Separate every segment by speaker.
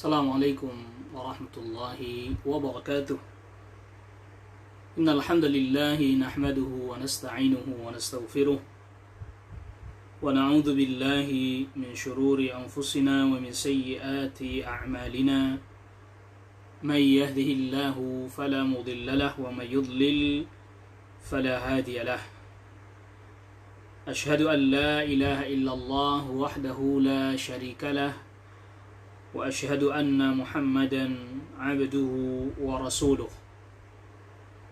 Speaker 1: Assalamualaikum warahmatullahi wabarakatuh. Innal hamdalillah nahmaduhu wa nasta'inuhu wa nastaghfiruh wa na'udzu billahi min shururi anfusina wa min sayyiati a'malina. May yahdihillahu fala mudilla lahu wa may yudlil fala hadiya lahu. Ashhadu an la ilaha illallah wahdahu la sharika lahu وأشهد أن محمدا عبده ورسوله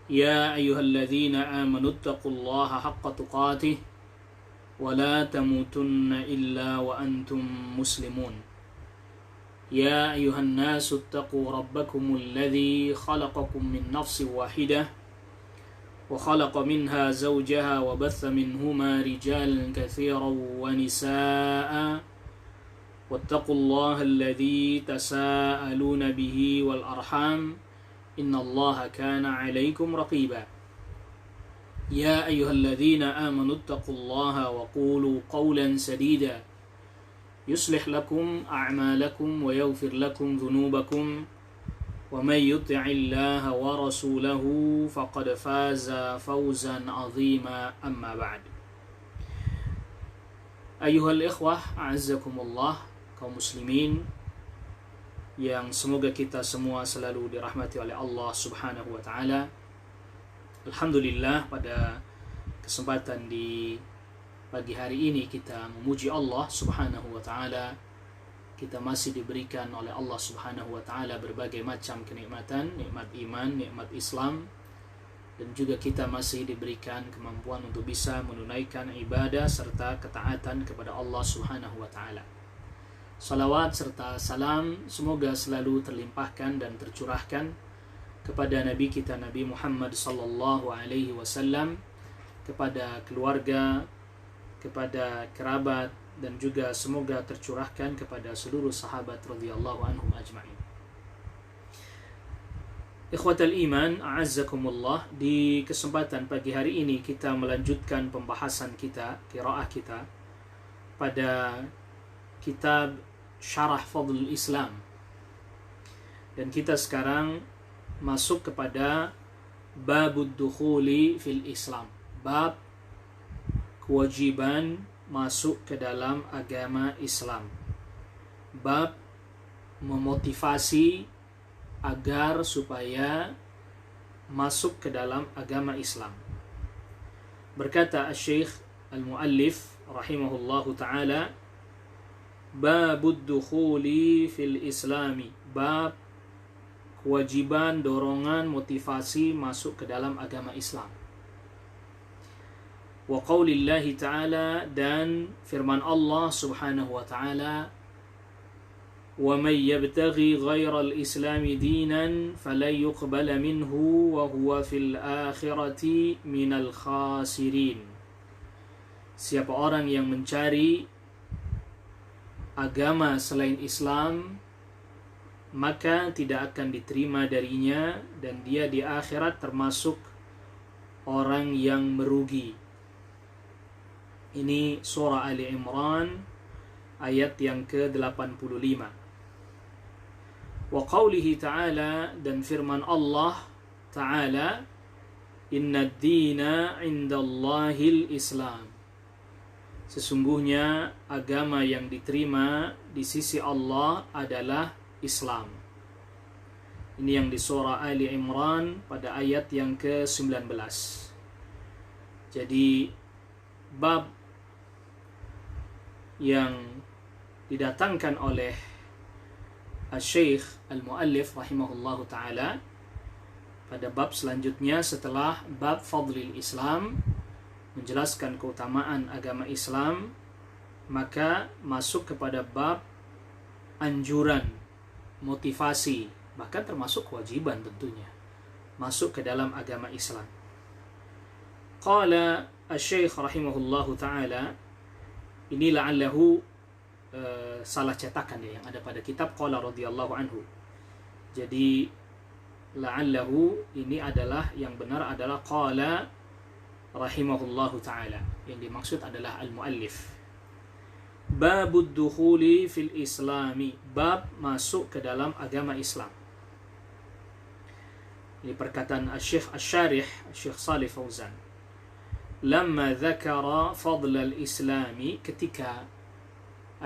Speaker 1: يا أيها الذين آمنوا اتقوا الله حق تقاته ولا تموتن إلا وأنتم مسلمون يا أيها الناس اتقوا ربكم الذي خلقكم من نفس واحدة وخلق منها زوجها وبث منهما رجالا كثيرا ونساء واتقوا الله الذي تساءلون به والأرحام إن الله كان عليكم رقيبا يا أيها الذين آمنوا اتقوا الله وقولوا قولا سديدا يصلح لكم أعمالكم ويغفر لكم ذنوبكم ومن يطع الله ورسوله فقد فاز فوزا عظيما أما بعد أيها الإخوة أعزكم الله, kaum muslimin yang semoga kita semua selalu dirahmati oleh Allah Subhanahu wa taala. Alhamdulillah, pada kesempatan di pagi hari ini kita memuji Allah Subhanahu wa taala. Kita masih diberikan oleh Allah Subhanahu wa taala berbagai macam kenikmatan, nikmat iman, nikmat Islam, dan juga kita masih diberikan kemampuan untuk bisa menunaikan ibadah serta ketaatan kepada Allah Subhanahu wa taala. Salawat serta salam semoga selalu terlimpahkan dan tercurahkan kepada Nabi kita Nabi Muhammad sallallahu alaihi wasallam, kepada keluarga, kepada kerabat, dan juga semoga tercurahkan kepada seluruh sahabat radhiyallahu anhum ajma'in. Ikhwatal iman, a'azzakumullah, di kesempatan pagi hari ini kita melanjutkan pembahasan kita, qiraah kita pada kitab Syarah Fadlul Islam. Dan kita sekarang masuk kepada Babud Dukhuli fil Islam, bab kewajiban masuk ke dalam agama Islam, bab memotivasi agar supaya masuk ke dalam agama Islam. Berkata Asy-Syaikh Al-Muallif rahimahullahu ta'ala, Babud dukhuli fil islami, bab kewajiban, dorongan, motivasi masuk ke dalam agama Islam. Wa qaulillahi ta'ala, dan firman Allah Subhanahu wa ta'ala, wa may yabtaghi ghairal islami dinan falan yuqbala minhu wa huwa fil akhirati minal khasirin. Siapa orang yang mencari agama selain Islam, maka tidak akan diterima darinya dan dia di akhirat termasuk orang yang merugi. Ini surah Ali Imran ayat yang ke-85. Wa qawlihi ta'ala, dan firman Allah ta'ala, inna ad-dina indallahil Islam. Sesungguhnya agama yang diterima di sisi Allah adalah Islam. Ini yang di surah Ali Imran pada ayat yang ke-19. Jadi bab yang didatangkan oleh Asy-Syaikh Al-Muallif rahimahullahu ta'ala pada bab selanjutnya setelah bab Fadlil Islam, menjelaskan keutamaan agama Islam, maka masuk kepada bab anjuran, motivasi, bahkan termasuk kewajiban tentunya masuk ke dalam agama Islam. Qala Asy-Syaikh rahimahullahu ta'ala, ini la'allahu salah cetakan ya yang ada pada kitab qala radhiyallahu anhu. Jadi la'allahu ini adalah yang benar adalah qala rahimahullahu ta'ala. Yang dimaksud adalah al-muallif. babud dukhuli fil islami, bab masuk ke dalam agama Islam. Ini perkataan Syekh Asy-Syarih, Syekh Shalih Fauzan. Lamma dzakara fadl al-islami, ketika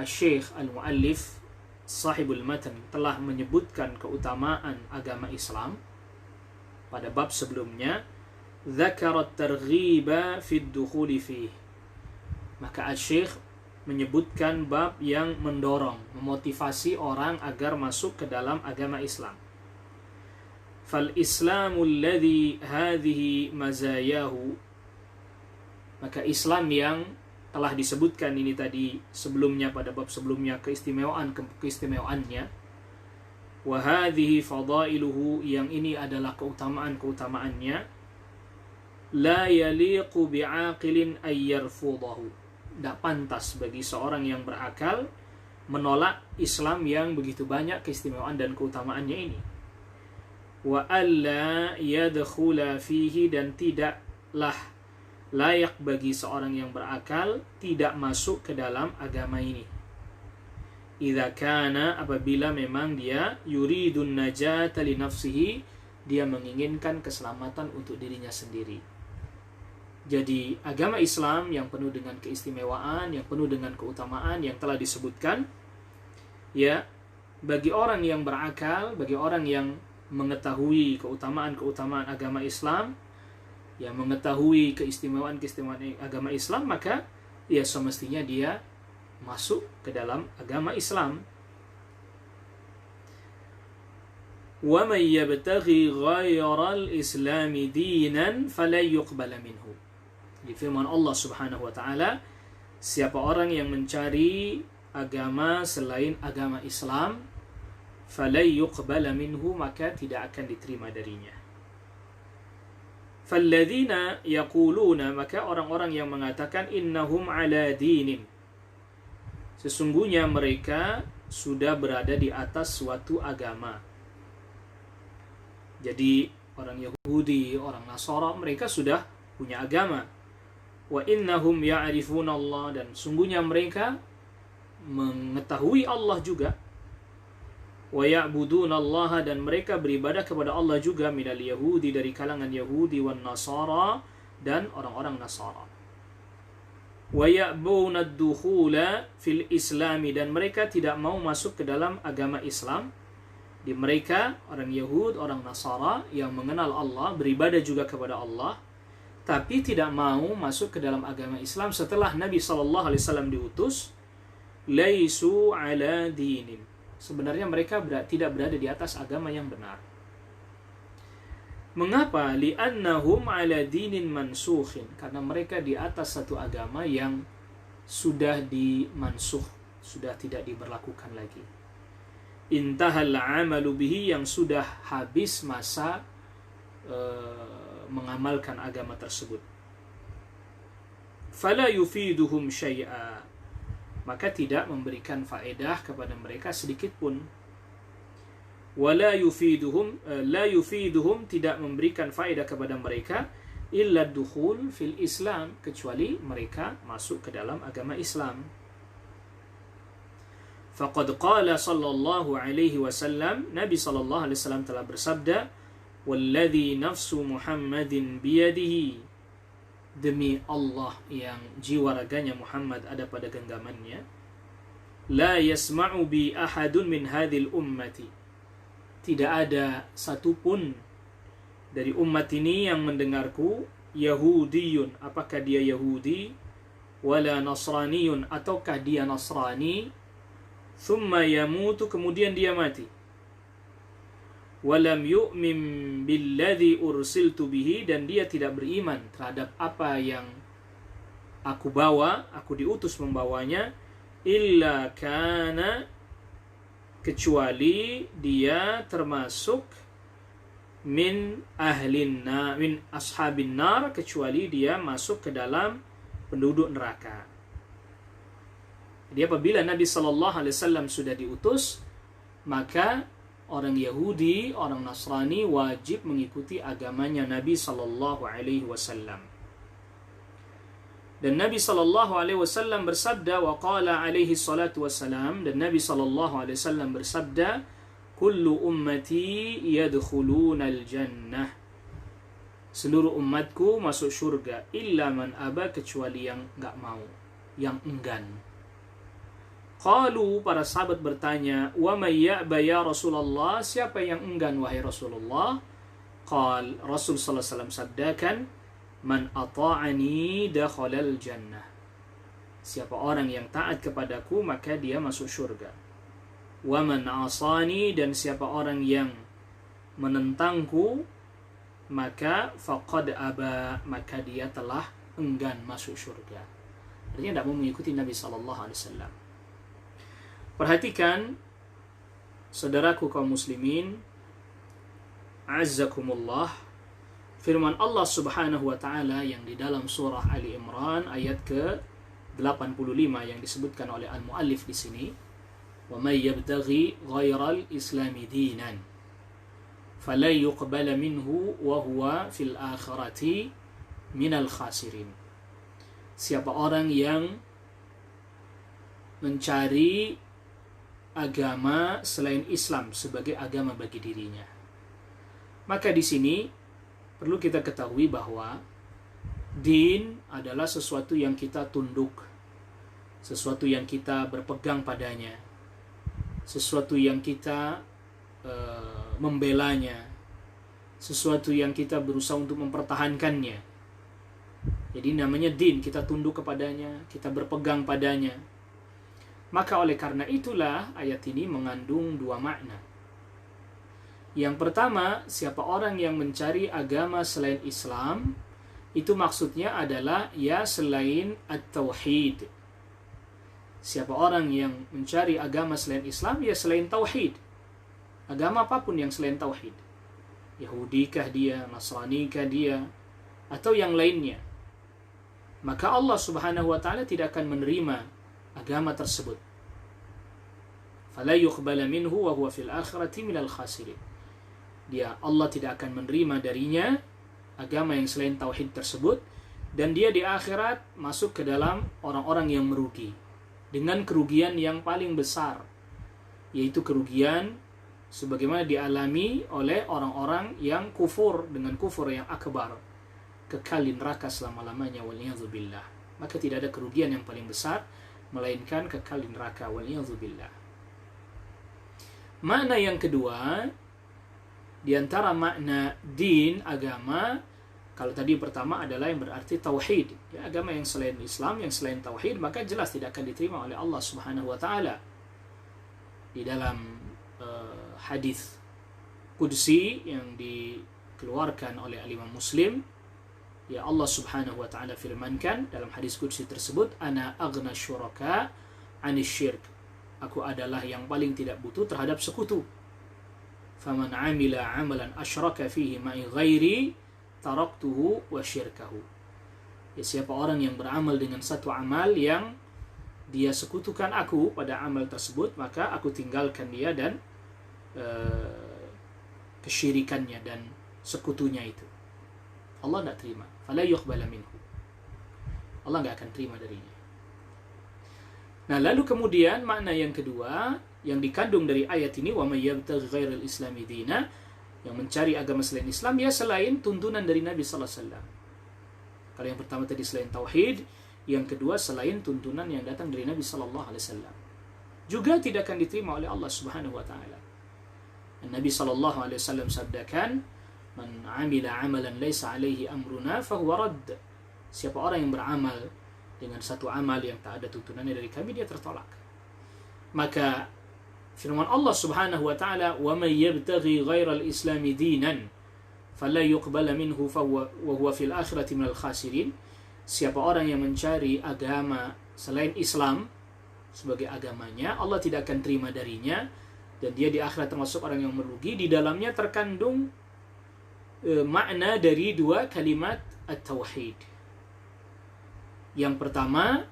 Speaker 1: Syekh al-Muallif sahibul matan telah menyebutkan keutamaan agama Islam pada bab sebelumnya, dzakara at-targhiba fi ad-dukhuli fihi, maka Syekh menyebutkan bab yang mendorong, memotivasi orang agar masuk ke dalam agama Islam. Fal islamu alladhi hadhihi mazayahu, maka Islam yang telah disebutkan ini tadi sebelumnya pada bab sebelumnya keistimewaannya, wa hadhihi fadailuhu, yang ini adalah keutamaannya, la yaliqu bi'aqilin ay yarfudahu, tidak pantas bagi seorang yang berakal menolak Islam yang begitu banyak keistimewaan dan keutamaannya ini. Wa alla yadkhula fihi, dan tidaklah layak bagi seorang yang berakal tidak masuk ke dalam agama ini. Idza kana, apabila memang dia yuridun najata li nafsihi, dia menginginkan keselamatan untuk dirinya sendiri. Jadi agama Islam yang penuh dengan keistimewaan, yang penuh dengan keutamaan yang telah disebutkan, ya, bagi orang yang berakal, bagi orang yang mengetahui keutamaan agama Islam, yang mengetahui keistimewaan agama Islam, maka ya semestinya dia masuk ke dalam agama Islam. Wa may yabtaghi ghayral islami dinan fala yuqbala minhu. Di firman Allah Subhanahu wa taala, siapa orang yang mencari agama selain agama Islam, fala yuqbala minhu, maka tidak akan diterima darinya. Falladzina yaquluna, maka orang-orang yang mengatakan innahum ala dinin, sesungguhnya mereka sudah berada di atas suatu agama. Jadi orang Yahudi, orang Nasara, mereka sudah punya agama. Wa innahum ya'rifuna Allah, dan sungguhnya mereka mengetahui Allah juga. Wa ya'buduna Allah, dan mereka beribadah kepada Allah juga, minal Yahudi, dari kalangan Yahudi, wan Nasara, dan orang-orang Nasara. Wa ya'buna ad-dukhula fil islami, dan mereka tidak mau masuk ke dalam agama Islam. Di mereka orang Yahud, orang Nasara yang mengenal Allah, beribadah juga kepada Allah, tapi tidak mau masuk ke dalam agama Islam setelah Nabi SAW diutus. Laisu ala dinin, sebenarnya mereka tidak berada di atas agama yang benar. Mengapa? Li'annahum ala dinin mansukhin, karena mereka di atas satu agama yang sudah dimansuh, sudah tidak diberlakukan lagi. Intahal amalu bihi, yang sudah habis masa mengamalkan agama tersebut. Fala yufiduhum syai'a, maka tidak memberikan faedah kepada mereka sedikit pun. Wala yufiduhum, la yufiduhum, tidak memberikan faedah kepada mereka, illa dukhul fil Islam, kecuali mereka masuk ke dalam agama Islam. Faqad qala sallallahu alaihi wasallam, Nabi sallallahu alaihi wasallam telah bersabda, walladhi nafsu Muhammadin biyadihi, demi Allah yang jiwa raganya Muhammad ada pada genggamannya, la yasma'u bi ahadun min hadhil ummati, tidak ada satupun dari umat ini yang mendengarku, Yahudiyun, apakah dia Yahudi, wala Nasraniyun, ataukah dia Nasrani, thumma yamutu, kemudian dia mati, walam yu'min billadhi ursiltu bihi, dan dia tidak beriman terhadap apa yang aku bawa, aku diutus membawanya, illa kana, kecuali dia termasuk min ashabin nar, kecuali dia masuk ke dalam penduduk neraka. Jadi apabila Nabi SAW sudah diutus, maka orang Yahudi, orang Nasrani wajib mengikuti agamanya Nabi SAW. Dan Nabi SAW bersabda, wa qala alaihi salatu wassalam, dan Nabi SAW bersabda, kullu ummati yadkhuluna al-jannah, seluruh umatku masuk surga, illa man aba, kecuali yang enggak mau, yang enggan. Qalu, para sahabat bertanya, wa may ya'ba ya Rasulullah, siapa yang enggan wahai Rasulullah? Qal, Rasul sallallahu alaihi wasallam sabdakan, man ata'ani dakhalal jannah, siapa orang yang taat kepadaku maka dia masuk surga. Wa man asani, dan siapa orang yang menentangku maka faqad aba, maka dia telah enggan masuk surga. Artinya tidak mau mengikuti Nabi SAW. Perhatikan, saudaraku kaum muslimin, azzakumullah, firman Allah Subhanahu wa taala yang di dalam surah Ali Imran ayat ke-85 yang disebutkan oleh al-muallif di sini, wa may yabtaghi ghairal islami dinan fala yuqbala minhu wa huwa fil akhirati minal khasirin. Siapa orang yang mencari agama selain Islam sebagai agama bagi dirinya, maka di sini perlu kita ketahui bahwa din adalah sesuatu yang kita tunduk, sesuatu yang kita berpegang padanya, sesuatu yang kita membelanya, sesuatu yang kita berusaha untuk mempertahankannya. Jadi namanya din, kita tunduk kepadanya, kita berpegang padanya. Maka oleh karena itulah ayat ini mengandung dua makna. Yang pertama, siapa orang yang mencari agama selain Islam, itu maksudnya adalah ya selain at-tauhid. Siapa orang yang mencari agama selain Islam, ya selain tauhid. Agama apapun yang selain tauhid. Yahudikah dia, Nasranikah dia, atau yang lainnya. Maka Allah Subhanahu wa taala tidak akan menerima agama tersebut. Fala yuqbala minhu wa huwa fil akhirati minal khasirin. Allah tidak akan menerima darinya agama yang selain tauhid tersebut, dan dia di akhirat masuk ke dalam orang-orang yang merugi dengan kerugian yang paling besar, yaitu kerugian sebagaimana dialami oleh orang-orang yang kufur dengan kufur yang akbar, kekal di neraka selama-lamanya, waliyadzubillah. Maka tidak ada kerugian yang paling besar melainkan kekal di neraka, waliyadzubillah. Makna yang kedua di antara makna din, agama, kalau tadi pertama adalah yang berarti tauhid, ya, agama yang selain Islam, yang selain tauhid, maka jelas tidak akan diterima oleh Allah Subhanahu wa taala. Di dalam hadis qudsi yang dikeluarkan oleh Imam Muslim, ya Allah Subhanahu wa taala firmankan dalam hadis qudsi tersebut, ana aghna syuraka 'anis syirk, aku adalah yang paling tidak butuh terhadap sekutu. Faman 'amila 'amalan asyraka fihi ma'i ghairi taraktuhu wa syirkahu. Ya, siapa orang yang beramal dengan satu amal yang dia sekutukan aku pada amal tersebut, maka aku tinggalkan dia dan kesyirikannya dan sekutunya itu. Allah tidak terima. Fala yuqbala minhu. Allah tidak akan terima darinya. Nah, lalu kemudian makna yang kedua yang dikandung dari ayat ini, wa may yabtaghi ghairal islami dina, yang mencari agama selain Islam, ya selain tuntunan dari Nabi sallallahu alaihi wasallam. Kalau yang pertama tadi selain tauhid, yang kedua selain tuntunan yang datang dari Nabi sallallahu alaihi wasallam, juga tidak akan diterima oleh Allah Subhanahu wa taala. Nabi sallallahu alaihi wasallam sabdakan, man 'amila 'amalan laisa 'alaihi amruna fahuwa radd. Siapa orang yang beramal dengan satu amal yang tak ada tuntunannya dari kami, dia tertolak. Maka firman Allah Subhanahu wa taala, wa may yabtaghi ghairal islami dinan fala yuqbala minhu wa huwa fil akhirati minal khasirin. Siapa orang yang mencari agama selain Islam sebagai agamanya, Allah tidak akan terima darinya, dan dia di akhirat termasuk orang yang merugi. Di dalamnya terkandung makna dari dua kalimat at-tauhid. Yang pertama,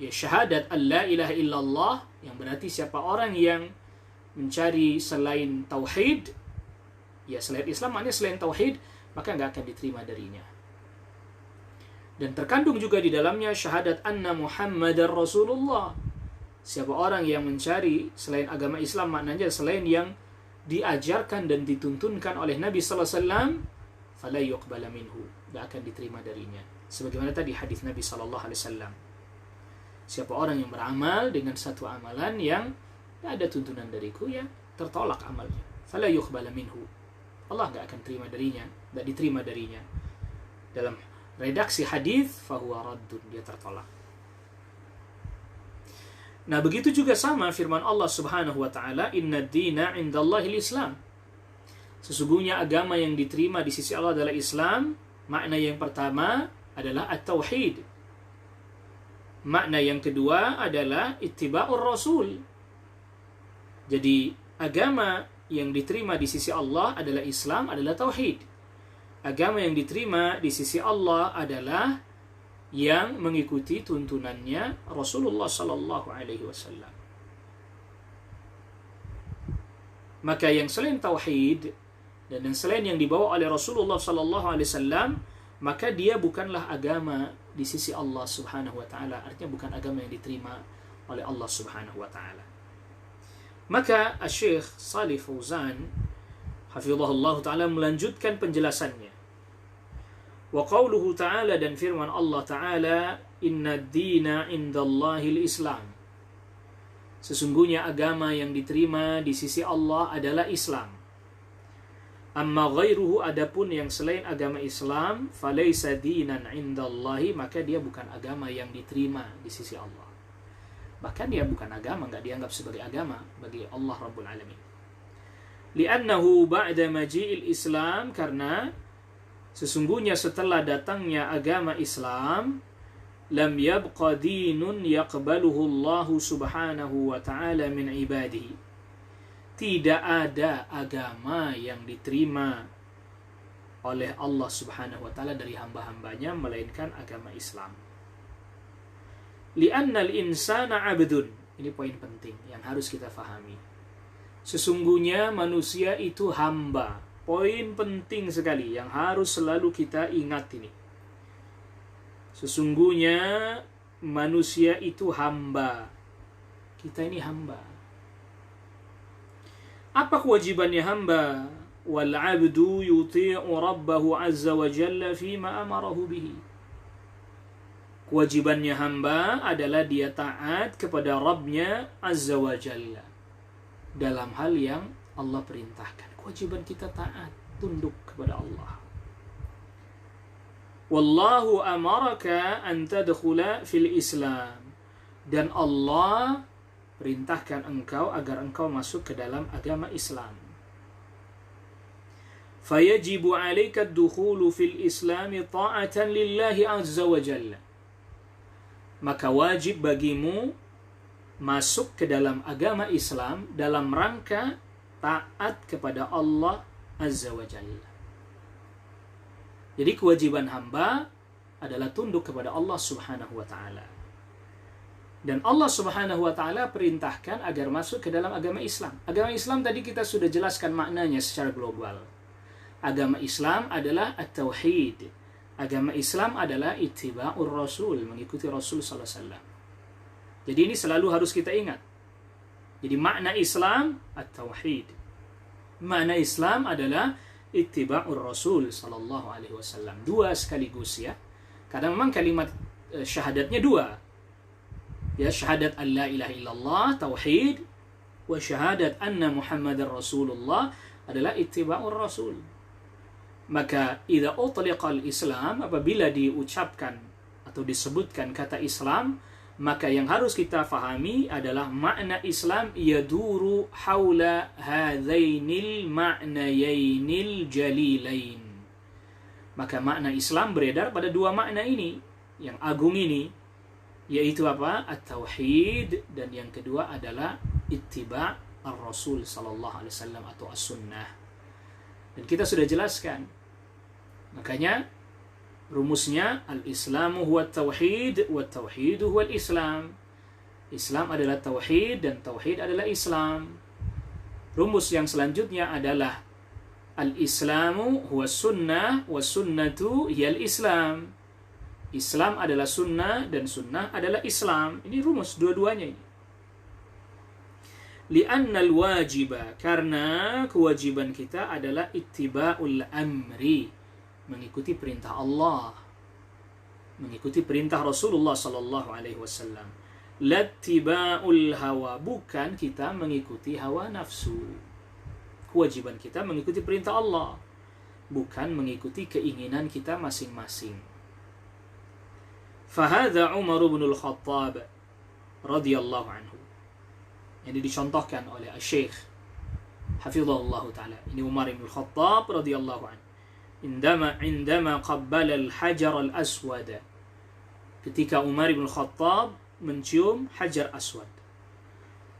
Speaker 1: ya, syahadat alla ilaha illallah, yang berarti siapa orang yang mencari selain tauhid, ya selain Islam, maknanya selain tauhid, maka nggak akan diterima darinya. Dan terkandung juga di dalamnya syahadat anna Muhammadar Rasulullah. Siapa orang yang mencari selain agama Islam, maknanya selain yang diajarkan dan dituntunkan oleh Nabi sallallahu alaihi wasallam, fala yuqbala minhu, tidak akan diterima darinya. Sebagaimana tadi hadis Nabi sallallahu alaihi wasallam. Siapa orang yang beramal dengan satu amalan yang tidak ada tuntunan dariku, ya tertolak amalnya. Fala yuqbala minhu. Allah tidak akan terima darinya, tidak diterima darinya. Dalam redaksi hadis, fahuwa raddun, dia tertolak. Nah, begitu juga sama firman Allah Subhanahu wa taala, "Inna ad-dina 'indallahil Islam." Sesungguhnya agama yang diterima di sisi Allah adalah Islam. Makna yang pertama adalah at-tauhid. Makna yang kedua adalah ittiba'ur rasul. Jadi, agama yang diterima di sisi Allah adalah Islam, adalah tauhid. Agama yang diterima di sisi Allah adalah yang mengikuti tuntunannya Rasulullah sallallahu alaihi wasallam. Maka yang selain tauhid dan yang selain yang dibawa oleh Rasulullah sallallahu alaihi wasallam, maka dia bukanlah agama di sisi Allah Subhanahu wa taala, artinya bukan agama yang diterima oleh Allah Subhanahu wa taala. Maka Syekh Shalih Fauzan hafizahullah taala melanjutkan penjelasannya. Wa qauluhu ta'ala, dan firman Allah Ta'ala, inna ad-dina 'indallahil Islam. Sesungguhnya agama yang diterima di sisi Allah adalah Islam. Amma ghairuhu, adapun yang selain agama Islam, falaysa dinan 'indallahi, maka dia bukan agama yang diterima di sisi Allah. Bahkan dia bukan agama, enggak dianggap sebagai agama bagi Allah Rabbul Alamin. Li'annahu ba'da maji'il Islam, karena sesungguhnya setelah datangnya agama Islam, lam yabqa dinun yaqbaluhu Allah Subhanahu wa ta'ala min ibadihi. Tidak ada agama yang diterima oleh Allah Subhanahu wa ta'ala dari hamba-hambanya melainkan agama Islam. Li'anna al-insana 'abdun. Ini poin penting yang harus kita fahami. Sesungguhnya manusia itu hamba. Poin penting sekali yang harus selalu kita ingat ini. Sesungguhnya manusia itu hamba. Kita ini hamba. Apa kewajibannya hamba? Wal 'abdu yuti'u rabbahu 'azza wa jalla fima amarahu bihi. Kewajibannya hamba adalah dia taat kepada Rabbnya 'azza wa jalla dalam hal yang Allah perintahkan. Kewajiban kita taat, tunduk kepada Allah. Wallahu amaraka an tadkhula fil Islam. Dan Allah perintahkan engkau agar engkau masuk ke dalam agama Islam. Fayajibu 'alaika ad-dukhulu fil Islam ta'atan lillahi 'azza wa jalla. Maka wajib bagimu masuk ke dalam agama Islam dalam rangka taat kepada Allah Azza wa Jalla. Jadi kewajiban hamba adalah tunduk kepada Allah Subhanahu wa ta'ala. Dan Allah Subhanahu wa ta'ala perintahkan agar masuk ke dalam agama Islam. Agama Islam tadi kita sudah jelaskan maknanya secara global. Agama Islam adalah at-tauhid. Agama Islam adalah ittiba'ur rasul, mengikuti Rasul sallallahu alaihi wasallam. Jadi ini selalu harus kita ingat. Jadi makna Islam at-tauhid. Makna Islam adalah ittiba'ur Rasul sallallahu alaihi wasallam. Dua sekaligus ya. Karena memang kalimat syahadatnya dua. Ya, syahadat an la ilaha illallah tauhid, wa syahadat anna Muhammadar Rasulullah adalah ittiba'ur Rasul. Maka idza utliqa al-Islam, apabila diucapkan atau disebutkan kata Islam, maka yang harus kita fahami adalah makna Islam yaduru haula hadzainil ma'nayainil jalilain. Maka makna Islam beredar pada dua makna ini yang agung ini, yaitu apa? At-tauhid, dan yang kedua adalah ittiba' ar-rasul sallallahu alaihi wasallam atau as-sunnah. Dan kita sudah jelaskan. Makanya rumusnya al-Islamu huwa tauhid wa tauhidu huwa al-Islam. Islam adalah tauhid dan tauhid adalah Islam. Rumus yang selanjutnya adalah al-Islamu huwa sunnah wa sunnatu hiya al-Islam. Islam adalah sunnah dan sunnah adalah Islam. Ini rumus dua-duanya ini. Li'annal wajiba, karena kewajiban kita adalah ittiba'ul amri, mengikuti perintah Allah, mengikuti perintah Rasulullah sallallahu alaihi wasallam. Lattiba'ul hawa, bukan kita mengikuti hawa nafsu. Kewajiban kita mengikuti perintah Allah, bukan mengikuti keinginan kita masing-masing. Fahadha Umar bin al-Khattab radhiyallahu anhu. Ini dicontohkan oleh Syekh hafizahullah taala. Ini Umar bin al-Khattab radhiyallahu anhu. Indama qabbala al-hajar al-aswad. Ketika Umar bin al-Khattab mencium hajar aswad.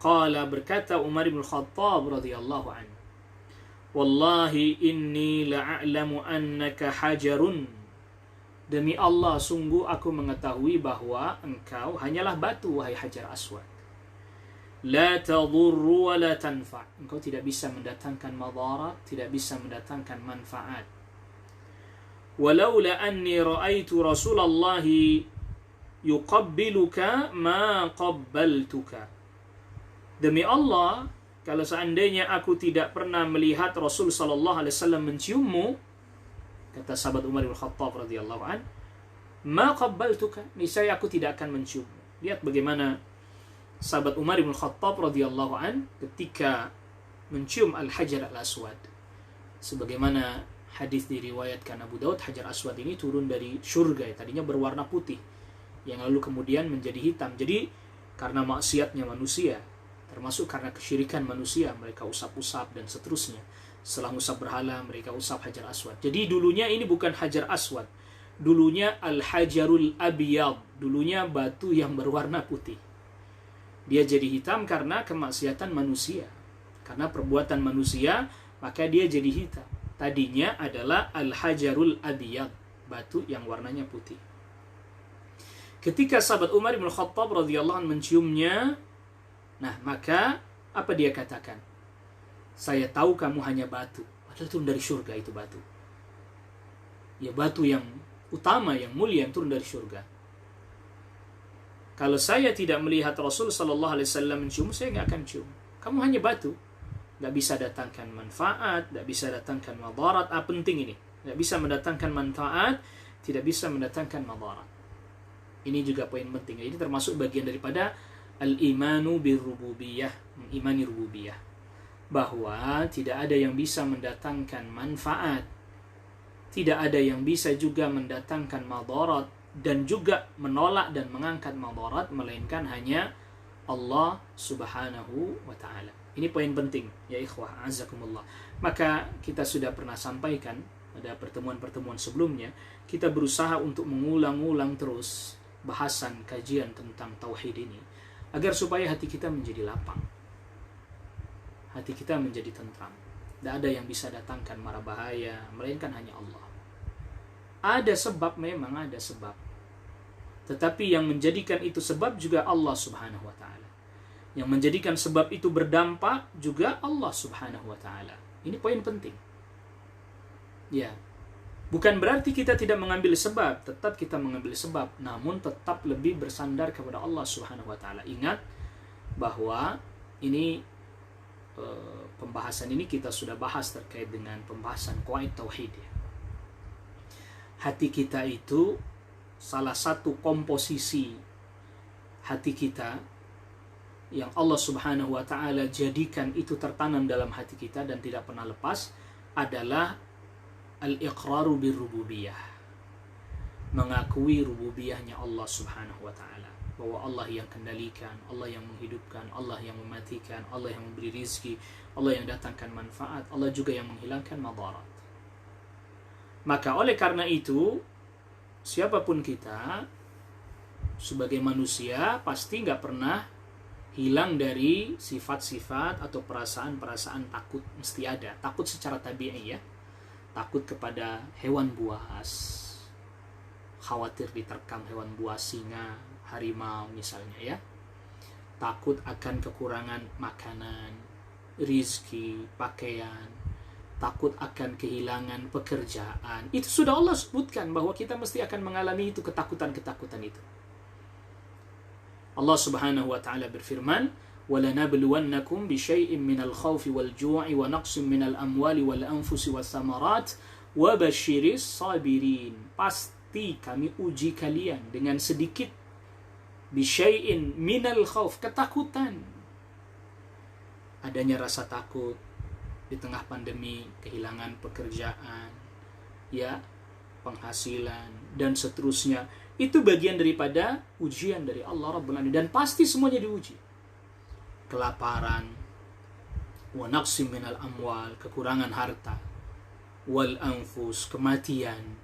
Speaker 1: Qala, berkata Umar bin al-Khattab radhiyallahu anhu, wallahi inni la'alamu annaka hajarun. Demi Allah, sungguh aku mengetahui bahwa engkau hanyalah batu, wahai hajar aswad. La tadurru wa la tanfa'. Engkau tidak bisa mendatangkan madarat, tidak bisa mendatangkan manfaat. Walaula anni ra'aitu Rasulullah yuqabbiluka ma qabbaltuka. Demi Allah, kalau seandainya aku tidak pernah melihat Rasul sallallahu alaihi wasallam menciummu, kata sahabat Umar bin Khattab radhiyallahu an, ma qabbaltuka, niscaya aku tidak akan menciummu. Lihat bagaimana sahabat Umar bin Khattab radhiyallahu an ketika mencium al-hajar al-aswad. Sebagaimana hadis diriwayatkan Abu Daud, hajar aswad ini turun dari surga, tadinya berwarna putih yang lalu kemudian menjadi hitam. Jadi karena maksiatnya manusia, termasuk karena kesyirikan manusia, mereka usap-usap dan seterusnya. Setelah usap berhala, mereka usap hajar aswad. Jadi dulunya ini bukan hajar aswad, dulunya al-hajarul abiyad, dulunya batu yang berwarna putih. Dia jadi hitam karena kemaksiatan manusia, karena perbuatan manusia, maka dia jadi hitam. Tadinya adalah al-hajarul abiyad, batu yang warnanya putih. Ketika sahabat Umar bin Khattab radhiyallahu anhu menciumnya, nah maka apa dia katakan? Saya tahu kamu hanya batu. Padahal turun dari surga itu batu. Ya, batu yang utama, yang mulia, yang turun dari surga. Kalau saya tidak melihat Rasul sallallahu alaihi wasallam mencium, saya nggak akan cium. Kamu hanya batu, nggak bisa datangkan manfaat, nggak bisa datangkan madarat. Penting ini, nggak bisa mendatangkan manfaat, tidak bisa mendatangkan madarat. Ini juga poin penting. Ini termasuk bagian daripada al-imanu bir-rububiyah, mengimani rububiyah, bahwa tidak ada yang bisa mendatangkan manfaat, tidak ada yang bisa juga mendatangkan madarat, dan juga menolak dan mengangkat madarat, melainkan hanya Allah subhanahu wa ta'ala. Ini poin penting, ya ikhwah, azakumullah. Maka kita sudah pernah sampaikan pada pertemuan-pertemuan sebelumnya, kita berusaha untuk mengulang-ulang terus bahasan kajian tentang tauhid ini, agar supaya hati kita menjadi lapang, hati kita menjadi tentram. Tidak ada yang bisa datangkan mara bahaya, melainkan hanya Allah. Ada sebab, memang ada sebab, tetapi yang menjadikan itu sebab juga Allah subhanahu wa ta'ala. Yang menjadikan sebab itu berdampak juga Allah subhanahu wa ta'ala. Ini poin penting. Ya, bukan berarti kita tidak mengambil sebab, tetap kita mengambil sebab, namun tetap lebih bersandar kepada Allah subhanahu wa ta'ala. Ingat bahwa ini pembahasan ini kita sudah bahas terkait dengan pembahasan qawaid tauhid, ya. Hati kita itu salah satu komposisi hati kita yang Allah subhanahu wa ta'ala jadikan itu tertanam dalam hati kita dan tidak pernah lepas adalah al-iqraru bir-rububiyah, mengakui rububiyahnya Allah subhanahu wa ta'ala, bahwa Allah yang kendalikan, Allah yang menghidupkan, Allah yang mematikan, Allah yang memberi rizki, Allah yang datangkan manfaat, Allah juga yang menghilangkan madarat. Maka oleh karena itu, siapapun kita sebagai manusia pasti nggak pernah hilang dari sifat-sifat atau perasaan-perasaan takut. Mesti ada takut secara tabi'i, ya. Takut kepada hewan buas, khawatir diterkam hewan buas, singa, harimau misalnya, ya. Takut akan kekurangan makanan, rizki, pakaian. takut akan kehilangan pekerjaan. Itu sudah Allah sebutkan bahwa kita mesti akan mengalami itu, ketakutan-ketakutan itu. Allah Subhanahu wa taala berfirman, وَلَنَبْلُوَنَّكُمْ بِشَيْءٍ مِّنَ الْخَوْفِ وَالْجُوعِ وَنَقْصٍ مِّنَ الْأَمْوَالِ وَالْأَنفُسِ وَالثَّمَرَاتِ وَبَشِّرِ الصَّابِرِينَ. Pasti kami uji kalian dengan sedikit bisyai'in minal khauf, ketakutan. Adanya rasa takut di tengah pandemi, kehilangan pekerjaan, ya, penghasilan dan seterusnya. Itu bagian daripada ujian dari Allah Rabbul Alamin, dan pasti semuanya diuji. Kelaparan, wa naqsim minal amwal, kekurangan harta, wal anfus, kematian.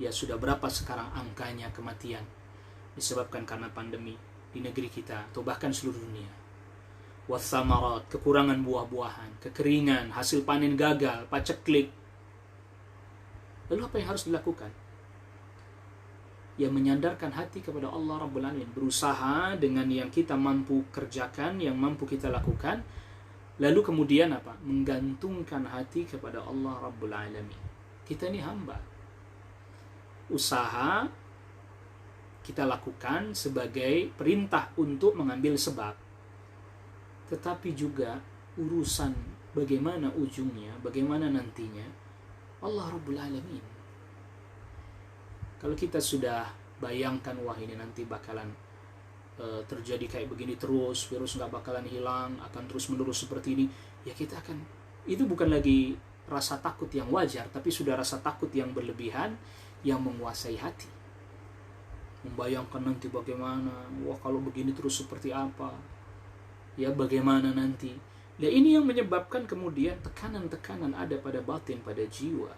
Speaker 1: Ya, sudah berapa sekarang angkanya kematian disebabkan karena pandemi di negeri kita atau bahkan seluruh dunia. Wathamarat, kekurangan buah-buahan, kekeringan, hasil panen gagal, paceklik. Lalu apa yang harus dilakukan? Ya, menyandarkan hati kepada Allah Rabbul Alamin, berusaha dengan yang kita mampu kerjakan, yang mampu kita lakukan. Lalu kemudian apa? Menggantungkan hati kepada Allah Rabbul Alamin. Kita ini hamba. Usaha kita lakukan sebagai perintah untuk mengambil sebab. Tetapi juga urusan bagaimana ujungnya, bagaimana nantinya, Allah Rabbul Alamin. Kalau kita sudah bayangkan, wah ini nanti bakalan terjadi kayak begini terus, virus nggak bakalan hilang, akan terus menerus seperti ini, ya kita akan, itu bukan lagi rasa takut yang wajar, tapi sudah rasa takut yang berlebihan yang menguasai hati. Membayangkan nanti bagaimana, wah kalau begini terus seperti apa, ya bagaimana nanti. Nah, ini yang menyebabkan kemudian tekanan-tekanan ada pada batin, pada jiwa.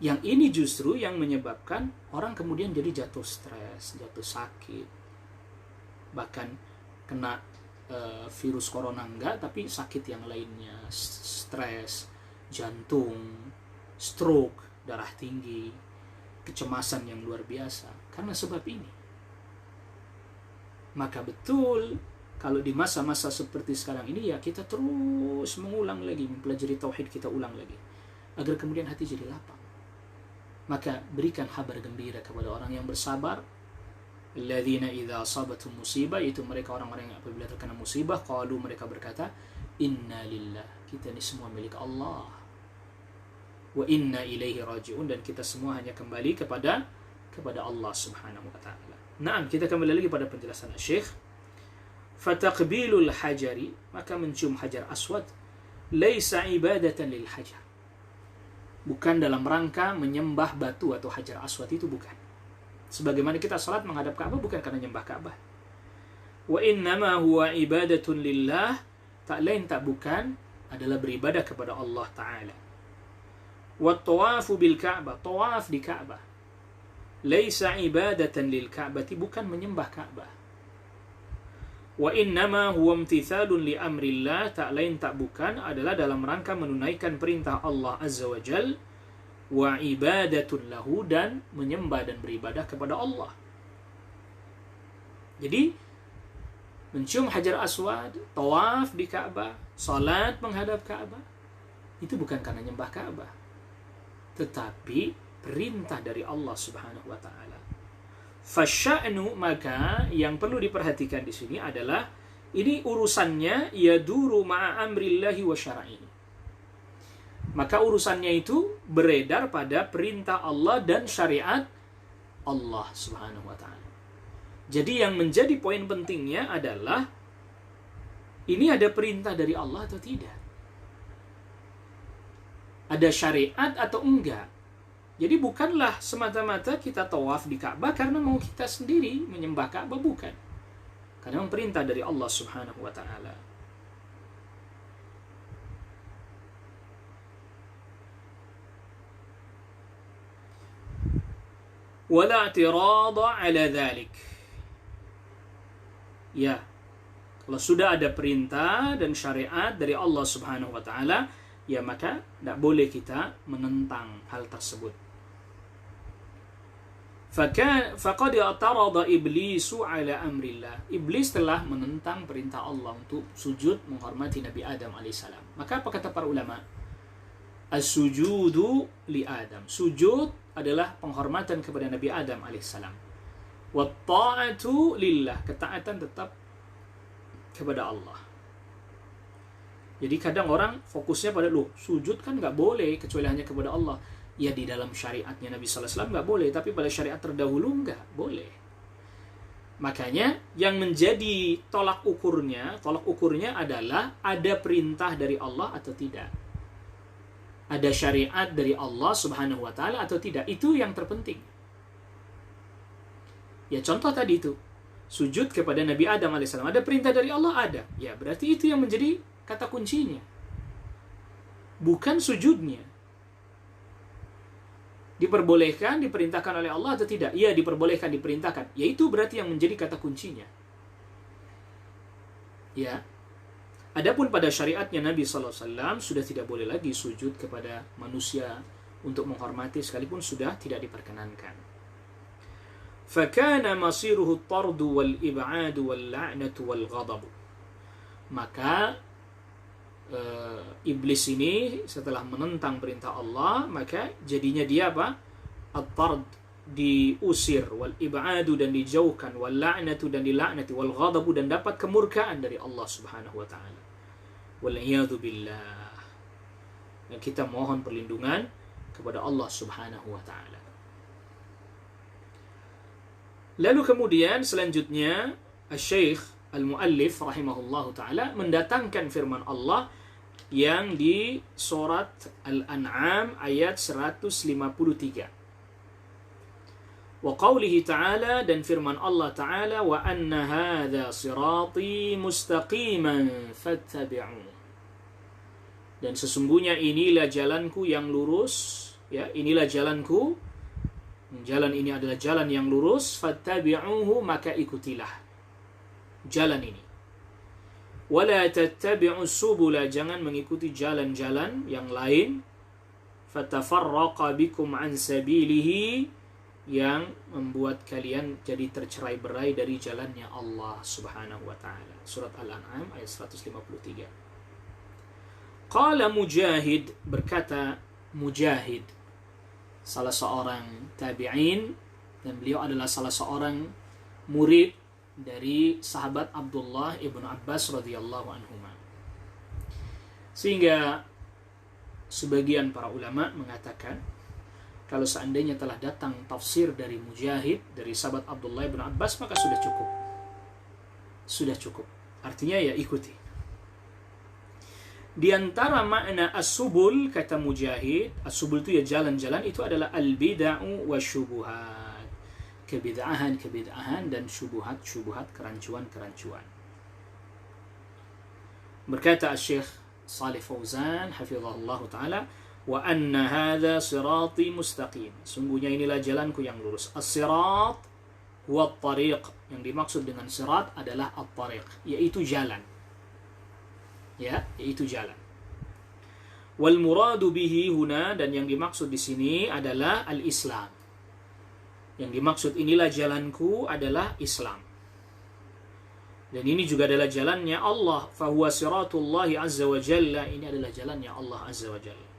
Speaker 1: Yang ini justru yang menyebabkan orang kemudian jadi jatuh stres, jatuh sakit. Bahkan kena virus corona enggak, tapi sakit yang lainnya, stres, jantung, stroke, darah tinggi, kecemasan yang luar biasa. Karena sebab ini. Maka betul, kalau di masa-masa seperti sekarang ini, ya kita terus mengulang lagi, mempelajari tauhid kita ulang lagi, agar kemudian hati jadi lapang. Maka berikan kabar gembira kepada orang yang bersabar. Alladzina idza asabathum musibah, itu mereka orang-orang yang apabila terkena musibah, qalu, mereka berkata, inna lillah, kita ini semua milik Allah, wa inna ilaihi raji'un, dan kita semua hanya kembali kepada Allah Subhanahu wa taala. Nah, kita kembali lagi pada penjelasan Syekh. Fataqbilul hajari, maka mencium hajar aswad, laisa ibadatan lil hajar, bukan dalam rangka menyembah batu atau hajar aswad, itu bukan. Sebagaimana kita salat menghadap Ka'bah bukan karena menyembah Ka'bah. Wa innama huwa ibadatun lillah, tak lain tak bukan adalah beribadah kepada Allah Ta'ala. Wa tawafu bil Ka'bah, tawaf di Ka'bah, laisa ibadatan lil Ka'bah, bukan menyembah Ka'bah. Wa innama huwa imtithalun li amrillah, tak lain tak bukan adalah dalam rangka menunaikan perintah Allah Azza wa Jal, wa ibadatun lahu, dan menyembah dan beribadah kepada Allah. Jadi mencium hajar aswad, tawaf di Ka'bah, salat menghadap Ka'bah, itu bukan karena menyembah Ka'bah, tetapi perintah dari Allah Subhanahu wa taala. Fasya'nu, maka yang perlu diperhatikan di sini adalah ini urusannya yaduru ma'a amrillahi wa syara'ihi. Maka urusannya itu beredar pada perintah Allah dan syariat Allah Subhanahu wa taala. Jadi yang menjadi poin pentingnya adalah ini ada perintah dari Allah atau tidak? Ada syariat atau enggak? Jadi bukanlah semata-mata kita tawaf di Ka'bah karena mau kita sendiri menyembah Ka'bah, bukan. Karena memang perintah dari Allah Subhanahu wa taala. Wala i'tirada ala dhalik. Ya, kalau sudah ada perintah dan syariat dari Allah Subhanahu wa taala, ya maka tidak boleh kita menentang hal tersebut. Faqad i'tarada iblisu ala amrillah. Iblis telah menentang perintah Allah untuk sujud menghormati Nabi Adam alaihissalam. Maka apa kata para ulama? As-sujudu li Adam. Sujud adalah penghormatan kepada Nabi Adam alaihissalam. Wa ta'atu lillah. Ketaatan tetap kepada Allah. Jadi kadang orang fokusnya pada sujud kan nggak boleh kecuali hanya kepada Allah. Ya di dalam syariatnya Nabi sallallahu alaihi wasallam nggak boleh, tapi pada syariat terdahulu nggak boleh. Makanya yang menjadi tolak ukurnya adalah ada perintah dari Allah atau tidak. Ada syariat dari Allah Subhanahu wa taala atau tidak. Itu yang terpenting. Ya contoh tadi itu. Sujud kepada Nabi Adam alaihissalam. Ada perintah dari Allah? Ada. Ya berarti itu yang menjadi kata kuncinya. Bukan sujudnya. Diperbolehkan, diperintahkan oleh Allah atau tidak? Iya, diperbolehkan, diperintahkan. Yaitu berarti yang menjadi kata kuncinya. Ya. Adapun pada syariatnya Nabi SAW sudah tidak boleh lagi sujud kepada manusia untuk menghormati sekalipun sudah tidak diperkenankan. فَكَانَ مَصِيرُهُ الطَّرْدُ وَالْإِبْعَادُ وَاللَّعْنَةُ وَالْغَضَبُ. Maka iblis ini setelah menentang perintah Allah, maka jadinya dia apa? At-tard, diusir, wal ib'adu dan dijauhkan, wal la'natu dan dilaknati, wal ghadabu dan dapat kemurkaan dari Allah Subhanahu wa taala. Wal iyadu billah. Dan kita mohon perlindungan kepada Allah Subhanahu wa taala. Lalu kemudian selanjutnya Asy-Syaikh Al-Muallif rahimahullahu taala mendatangkan firman Allah yang di surat Al-An'am ayat 153. Wa qawlihi ta'ala, dan firman Allah ta'ala, wa anna hadha sirati mustaqiman fattabi'u. Dan sesungguhnya inilah jalanku yang lurus, ya, inilah jalanku. Jalan ini adalah jalan yang lurus, fattabi'uhu, maka ikutilah jalan ini. Wala tattabi'u subula, jangan mengikuti jalan-jalan yang lain. Fatafarraqa bikum an sabilihi, yang membuat kalian jadi tercerai-berai dari jalannya Allah Subhanahu wa taala. Surat Al-An'am ayat 153. Qala Mujahid, berkata Mujahid, salah seorang tabi'in, dan beliau adalah salah seorang murid dari sahabat Abdullah ibn Abbas radhiyallahu anhuma. Sehingga sebagian para ulama mengatakan kalau seandainya telah datang tafsir dari Mujahid, dari sahabat Abdullah ibn Abbas, maka sudah cukup. Sudah cukup. Artinya ya ikuti. Di antara makna as-subul, kata Mujahid, as-subul itu ya jalan-jalan, itu adalah al-bid'u wa syubuhat. Kebid'ahan dan syubuhat, kerancuan. Berkata Syekh Shalih Fauzan hafizahullah taala, wa anna hadha sirati mustaqim, sungguhnya inilah jalanku yang lurus. As-sirat huwa at-tariq, yang dimaksud dengan sirat adalah at-tariq, yaitu jalan. Ya, yaitu jalan. Wal muradu bihi huna, dan yang dimaksud di sini adalah al-Islam. Yang dimaksud inilah jalanku adalah Islam. Dan ini juga adalah jalannya Allah. Fahuwa siratullahi azza wa jalla, ini adalah jalannya Allah azza wa jalla.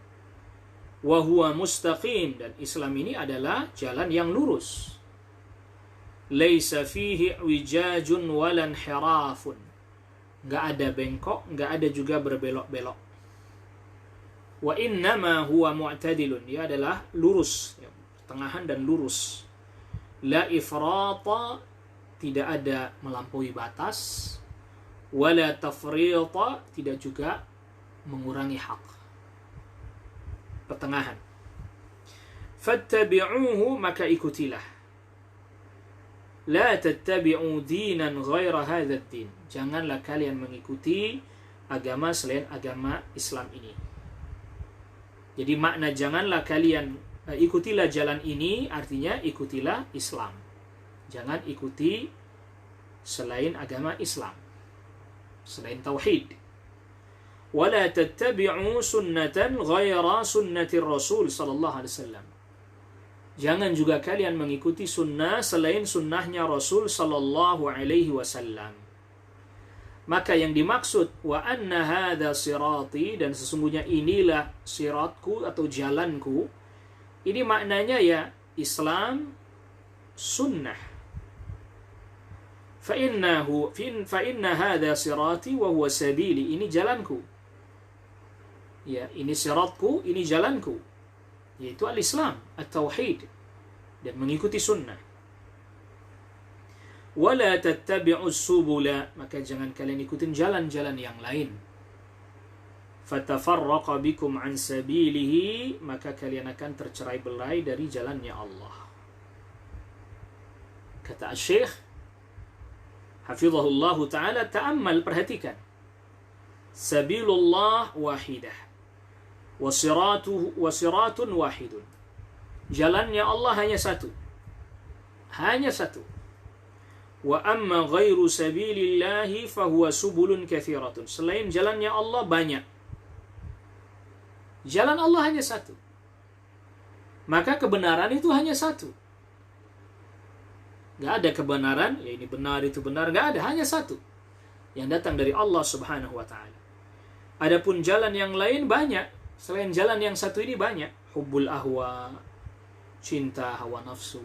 Speaker 1: Wa huwa mustaqim, dan Islam ini adalah jalan yang lurus. Laisa fihi wijajun walan hirafun. Enggak ada bengkok, enggak ada juga berbelok-belok. Wa innama huwa mu'tadilun, dia adalah lurus, ya, pertengahan dan lurus. La ifrata, tidak ada melampaui batas. Wala tafrita, tidak juga mengurangi hak. Pertengahan. Fattabi'uhu, maka ikutilah. La tattabi'u dinan ghaira hadzal din, janganlah kalian mengikuti agama selain agama Islam ini. Jadi makna janganlah kalian ikutilah jalan ini, artinya ikutilah Islam. Jangan ikuti selain agama Islam, selain tauhid. Wala tattabi'u sunnatan ghaira sunnati Rasul sallallahu alaihi wasallam. Jangan juga kalian mengikuti sunnah selain sunnahnya Rasul sallallahu alaihi wasallam. Maka yang dimaksud wa anna hadza sirati, dan sesungguhnya inilah siratku atau jalanku, ini maknanya ya Islam, sunnah. Fa inna hadza sirati wa huwa sabili, ini jalanku. Ya, ini siratku, ini jalanku, yaitu al-Islam, at-tauhid, dan mengikuti sunnah. Wala tattabi'us subula, maka jangan kalian ikutin jalan-jalan yang lain. Fatafarraqa bikum an sabilihi, maka kalian akan tercerai-berai dari jalannya Allah. Kata Syekh hafizahullah ta'ala, ta'ammal, perhatikan. Sabilullah wahidah, wasiratun wahidun. Jalannya Allah hanya satu. Hanya satu. Wa amma ghairu sabilillahi fahuwa subulun kathiratun. Selain jalannya Allah banyak. Jalan Allah hanya satu. Maka kebenaran itu hanya satu. Gak ada kebenaran, ya ini benar, itu benar. Gak ada, hanya satu. Yang datang dari Allah subhanahu wa ta'ala. Adapun jalan yang lain banyak. Selain jalan yang satu ini banyak. Hubbul ahwa, cinta hawa nafsu.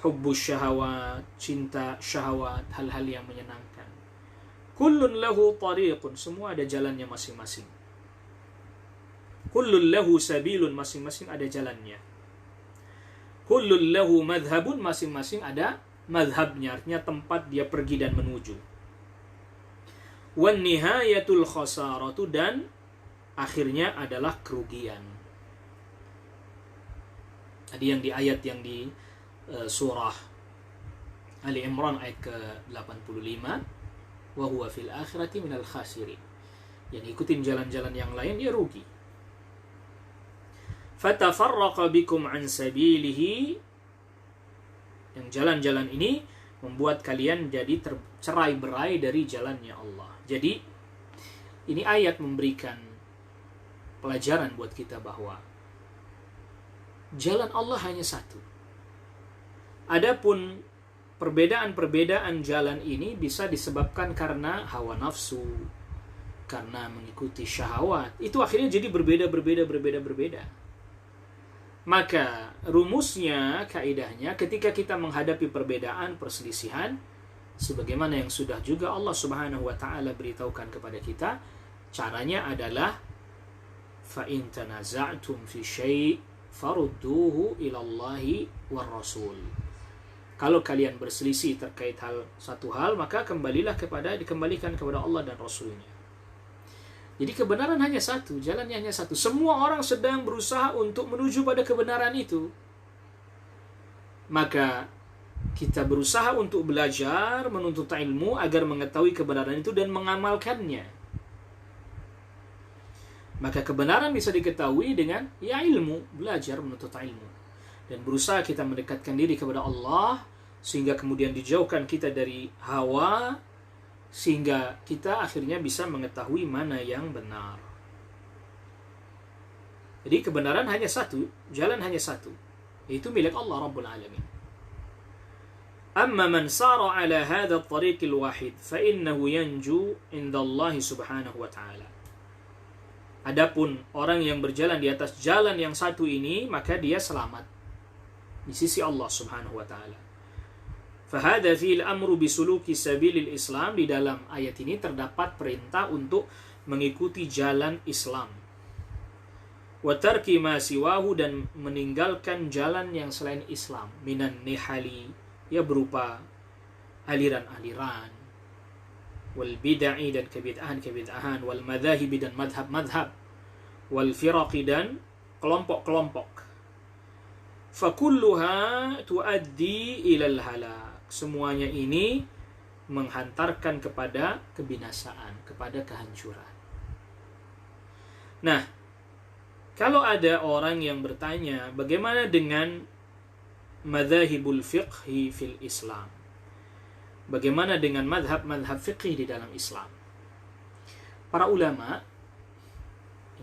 Speaker 1: Hubbus syahawat, cinta syahwat, hal-hal yang menyenangkan. Kullun lahu tariqun, semua ada jalannya masing-masing. Kullun lahu sabilun, masing-masing ada jalannya. Kullun lahu madhabun, masing-masing ada madhabnya, artinya tempat dia pergi dan menuju. Wan nihayatul khasaratu, dan akhirnya adalah kerugian. Tadi yang di ayat yang di surah Ali Imran ayat ke-85, wa huwa fil akhirati minal khasirin. Yang ikutin jalan-jalan yang lain dia rugi. Fatafarraqa bikum an sabilihi, yang jalan-jalan ini membuat kalian jadi tercerai-berai dari jalannya Allah. Jadi ini ayat memberikan pelajaran buat kita bahwa jalan Allah hanya satu. Adapun perbedaan-perbedaan jalan ini bisa disebabkan karena hawa nafsu, karena mengikuti syahwat. Itu akhirnya jadi berbeda. Maka rumusnya, kaidahnya, ketika kita menghadapi perbedaan, perselisihan, sebagaimana yang sudah juga Allah Subhanahu wa taala beritahukan kepada kita, caranya adalah فَإِن تَنَازَعْتُمْ فِي شَيْءٍ فَرُدُّوهُ إِلَى اللَّهِ وَالرَّسُولِ. Kalau kalian berselisih terkait satu hal, maka dikembalikan kepada Allah dan Rasulnya. Jadi kebenaran hanya satu, jalannya hanya satu. Semua orang sedang berusaha untuk menuju pada kebenaran itu. Maka kita berusaha untuk belajar, menuntut ilmu agar mengetahui kebenaran itu dan mengamalkannya. Maka kebenaran bisa diketahui dengan ilmu, belajar, menuntut ilmu. Dan berusaha kita mendekatkan diri kepada Allah, sehingga kemudian dijauhkan kita dari hawa, sehingga kita akhirnya bisa mengetahui mana yang benar. Jadi kebenaran hanya satu, jalan hanya satu, yaitu milik Allah Rabbul Alamin. Amma man sara ala hadha at-tariqil wahid fa innahu yanju inda Allah subhanahu wa ta'ala. Adapun orang yang berjalan di atas jalan yang satu ini, maka dia selamat di sisi Allah Subhanahu wa taala. Fahada fil amru bisuluki sabilil Islam, di dalam ayat ini terdapat perintah untuk mengikuti jalan Islam. Wa tarki ma siwahu, dan meninggalkan jalan yang selain Islam. Minan nihali, ya berupa aliran-aliran, wal bid'ah, dan kebid'ahan, wal madhahib, dan madhab-madhab, wal firaqi, dan kelompok-kelompok. Fakulluha tuaddi ilal halak. Semuanya ini menghantarkan kepada kebinasaan, kepada kehancuran. Nah, kalau ada orang yang bertanya, bagaimana dengan madhahibul fiqhi fil Islam? Bagaimana dengan madhab-madhab fiqih di dalam Islam? Para ulama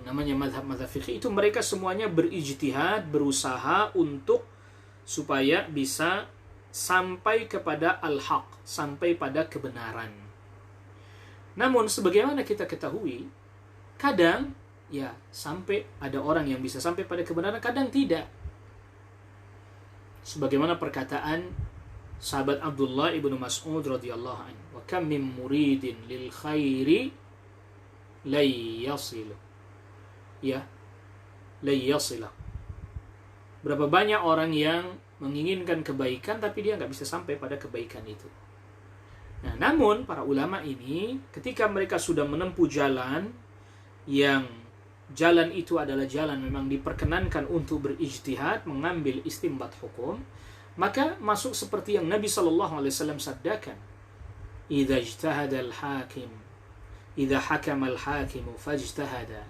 Speaker 1: namanya mazhab-mazhab fikih itu mereka semuanya berijtihad, berusaha untuk supaya bisa sampai kepada al-haq, sampai pada kebenaran. Namun sebagaimana kita ketahui, kadang ya sampai ada orang yang bisa sampai pada kebenaran, kadang tidak. Sebagaimana perkataan sahabat Abdullah ibnu Mas'ud radhiyallahu anhu, wa kam min muridin lil khairi lay yasilu. Ya, lay yasila. Berapa banyak orang yang menginginkan kebaikan tapi dia nggak bisa sampai pada kebaikan itu. Nah, namun para ulama ini ketika mereka sudah menempuh jalan yang jalan itu adalah jalan memang diperkenankan untuk berijtihad, mengambil istinbat hukum, maka masuk seperti yang Nabi sallallahu alaihi wasallam sabdakan, "Idza ijtahada al-hakim, idza hakama al-hakim fajtahada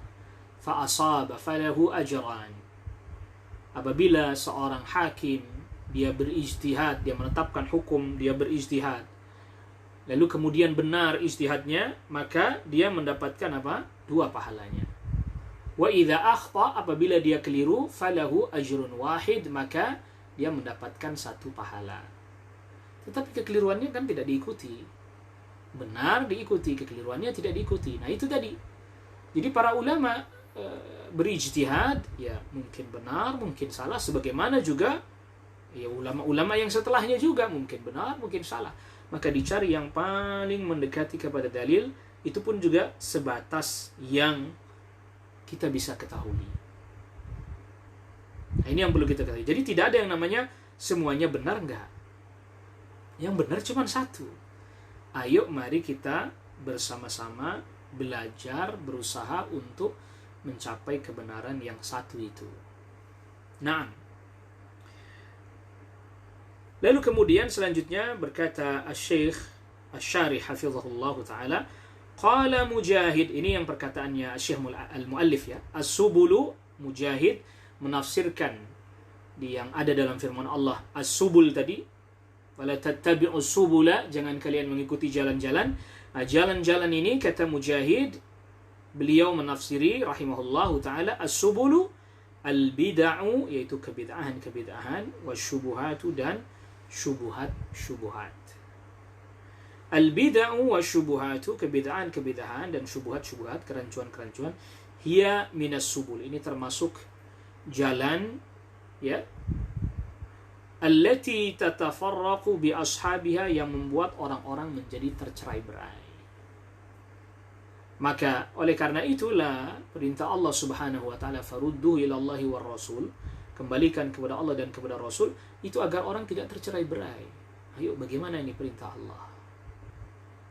Speaker 1: fa asaba falahu ajran." Apabila seorang hakim dia berijtihad, dia menetapkan hukum, dia berijtihad, lalu kemudian benar ijtihadnya, maka dia mendapatkan apa? 2 pahalanya. Wa idza akhta, apabila dia keliru, falahu ajrun wahid, maka dia mendapatkan 1 pahala. Tetapi kekeliruannya kan tidak diikuti. Benar diikuti, kekeliruannya tidak diikuti. Nah, itu tadi. Jadi para ulama berijtihad, ya mungkin benar, mungkin salah, sebagaimana juga ya ulama-ulama yang setelahnya juga mungkin benar, mungkin salah. Maka dicari yang paling mendekati kepada dalil, itu pun juga sebatas yang kita bisa ketahui. Nah, ini yang perlu kita ketahui. Jadi tidak ada yang namanya semuanya benar, enggak. Yang benar cuma 1. Ayo mari kita bersama-sama belajar, berusaha untuk mencapai kebenaran yang 1 itu. Nah, lalu kemudian selanjutnya berkata Asy-Syaikh Asy-Syarih hafizahullah taala, qala Mujahid, ini yang perkataannya Syekh al-Muallif ya. As-subulu, Mujahid menafsirkan yang ada dalam firman Allah as-subul tadi, wala tattabi'us subula, jangan kalian mengikuti jalan-jalan. Nah, jalan-jalan ini kata Mujahid, beliau menafsiri rahimahullahu taala, as-subulu al-bid'u, yaitu kebid'ahan-kebid'ahan, wasyubuhatu, dan syubuhat-syubuhat. Al-bid'u wasyubuhatu, kebid'ahan-kebid'ahan dan syubuhat-syubuhat, kerancuan-kerancuan, hiya minas subul, ini termasuk jalan ya, allati tatafarraqu bi ashabiha, yang membuat orang-orang menjadi tercerai-berai. Maka oleh karena itulah perintah Allah Subhanahu wa taala, farudduhu ilallahi war rasul, kembalikan kepada Allah dan kepada Rasul, itu agar orang tidak tercerai-berai. Ayo, bagaimana ini perintah Allah?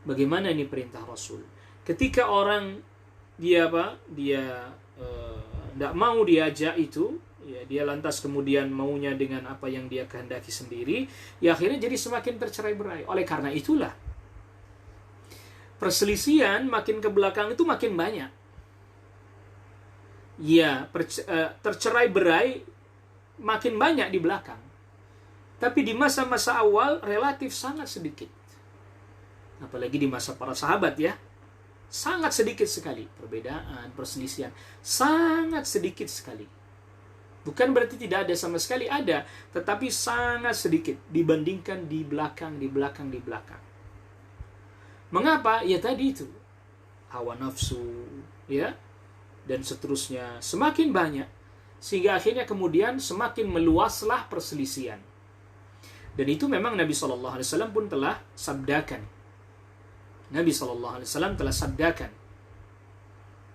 Speaker 1: Bagaimana ini perintah Rasul? Ketika orang dia tidak mau diajak itu, ya, dia lantas kemudian maunya dengan apa yang dia kehendaki sendiri, ya akhirnya jadi semakin tercerai-berai. Oleh karena itulah perselisihan makin ke belakang itu makin banyak. Ya, tercerai-berai makin banyak di belakang. Tapi di masa-masa awal relatif sangat sedikit. Apalagi di masa para sahabat ya. Sangat sedikit sekali perbedaan, perselisihan. Sangat sedikit sekali. Bukan berarti tidak ada sama sekali, ada. Tetapi sangat sedikit dibandingkan di belakang. Mengapa? Ya tadi itu. Hawa nafsu, ya. Dan seterusnya. Semakin banyak. Sehingga akhirnya kemudian semakin meluaslah perselisihan. Dan itu memang Nabi SAW pun telah sabdakan. Nabi SAW telah sabdakan.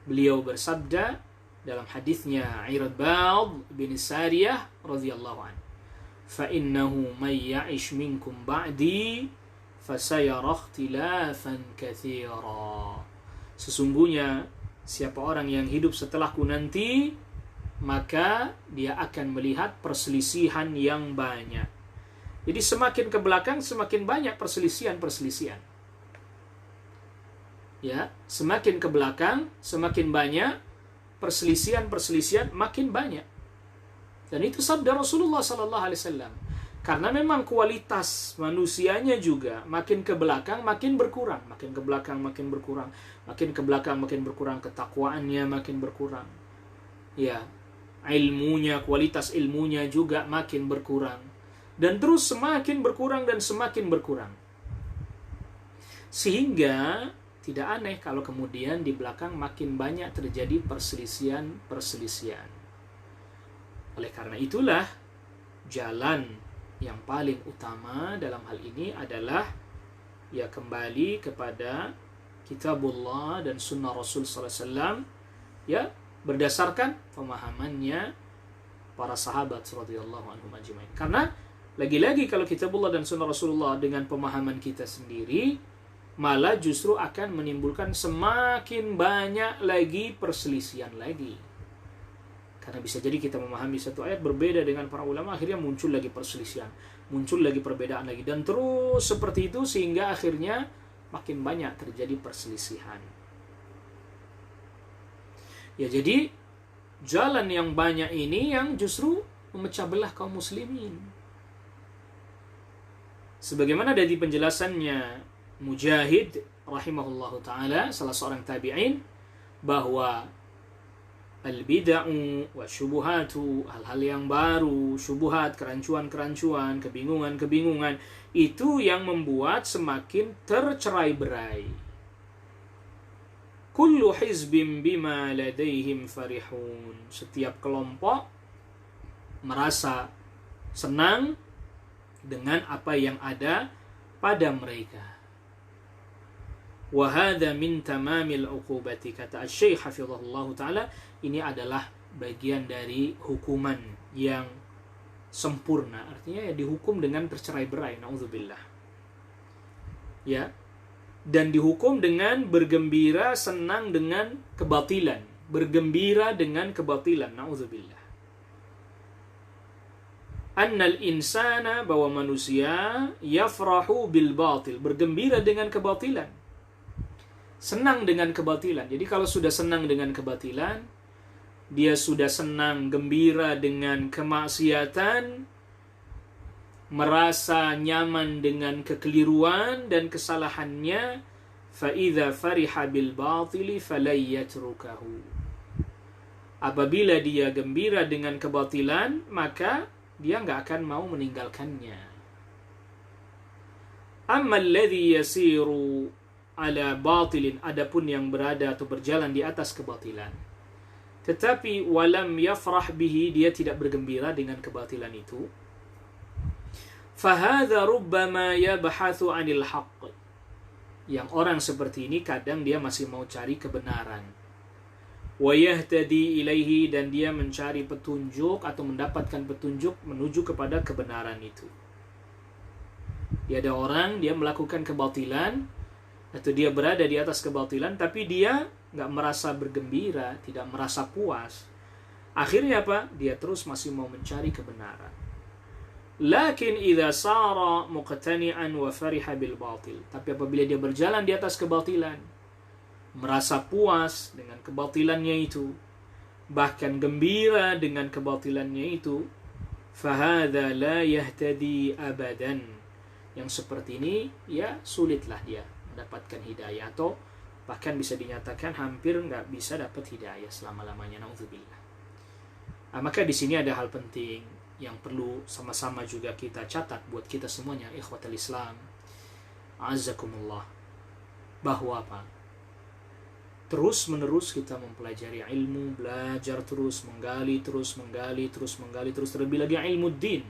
Speaker 1: Beliau bersabda dalam hadisnya Irbad bin Sariyah radhiyallahu anhu, fa innahu may ya'ish minkum ba'di fasayara ikhtilafan katsira. Sesungguhnya siapa orang yang hidup setelahku nanti, maka dia akan melihat perselisihan yang banyak. Jadi semakin ke belakang semakin banyak perselisihan. Ya, semakin ke belakang semakin banyak perselisihan makin banyak. Dan itu sabda Rasulullah sallallahu alaihi wasallam. Karena memang kualitas manusianya juga makin ke belakang makin berkurang, makin ke belakang makin berkurang, makin ke belakang makin berkurang, ketakwaannya makin berkurang. Ya, ilmunya, kualitas ilmunya juga makin berkurang. Dan terus semakin berkurang dan semakin berkurang. Sehingga tidak aneh kalau kemudian di belakang makin banyak terjadi perselisihan. Oleh karena itulah jalan yang paling utama dalam hal ini adalah ya kembali kepada kitabullah dan sunnah Rasul SAW, ya berdasarkan pemahamannya para sahabat radhiyallahu anhum ajmain. Karena lagi-lagi kalau kitabullah dan sunnah Rasulullah dengan pemahaman kita sendiri malah justru akan menimbulkan semakin banyak lagi perselisihan lagi. Karena bisa jadi kita memahami satu ayat berbeda dengan para ulama, akhirnya muncul lagi perselisihan, muncul lagi perbedaan lagi, dan terus seperti itu sehingga akhirnya makin banyak terjadi perselisihan. Ya, jadi jalan yang banyak ini yang justru memecah belah kaum muslimin. Sebagaimana dari penjelasannya Mujahid rahimahullahu ta'ala, salah seorang tabi'in, bahwa al-bid'u wa syubuhatu, hal-hal yang baru, syubuhat, kerancuan-kerancuan, kebingungan-kebingungan, itu yang membuat semakin tercerai-berai. Kullu hizbin bima ladaihim farihun. Setiap kelompok merasa senang dengan apa yang ada pada mereka. Wa hadza min tamamil uqubati, kata Syekh hafizahullah taala, ini adalah bagian dari hukuman yang sempurna. Artinya ya dihukum dengan tercerai-berai, naudzubillah. Ya. Dan dihukum dengan bergembira, senang dengan kebatilan, bergembira dengan kebatilan, naudzubillah. Annal insana, bahwa manusia yafrahu bil batil, bergembira dengan kebatilan, senang dengan kebatilan. Jadi kalau sudah senang dengan kebatilan, dia sudah senang gembira dengan kemaksiatan, merasa nyaman dengan kekeliruan dan kesalahannya, fa idza fariha bil batili falayatrukahu. Apabila dia gembira dengan kebatilan, maka dia enggak akan mau meninggalkannya. Amma alladhi yasiru ala batilin, adapun yang berada atau berjalan di atas kebatilan, tetapi walam yafrah bihi, dia tidak bergembira dengan kebatilan itu, fahadha rubbama yabhathu anil haqq, yang orang seperti ini kadang dia masih mau cari kebenaran, wa yahtadi ilaihi, dan dia mencari petunjuk atau mendapatkan petunjuk menuju kepada kebenaran itu. Dia ada orang, dia melakukan kebatilan atau dia berada di atas kebatilan, tapi dia nggak merasa bergembira, tidak merasa puas. Akhirnya apa? Dia terus masih mau mencari kebenaran. Lakin idza sara muqtani'an wa fariha bil batil, tapi apabila dia berjalan di atas kebatilan, merasa puas dengan kebatilannya itu, bahkan gembira dengan kebatilannya itu, fahadha la yahtadi abadan, yang seperti ini ya sulitlah dia mendapatkan hidayah, atau bahkan bisa dinyatakan hampir nggak bisa dapat hidayah selama-lamanya, naudzubillah. Maka di sini ada hal penting yang perlu sama-sama juga kita catat buat kita semuanya, ikhwatal Islam, azzakumullah, bahwa apa? Terus menerus kita mempelajari ilmu, belajar terus, menggali terus, terlebih lagi ilmu din,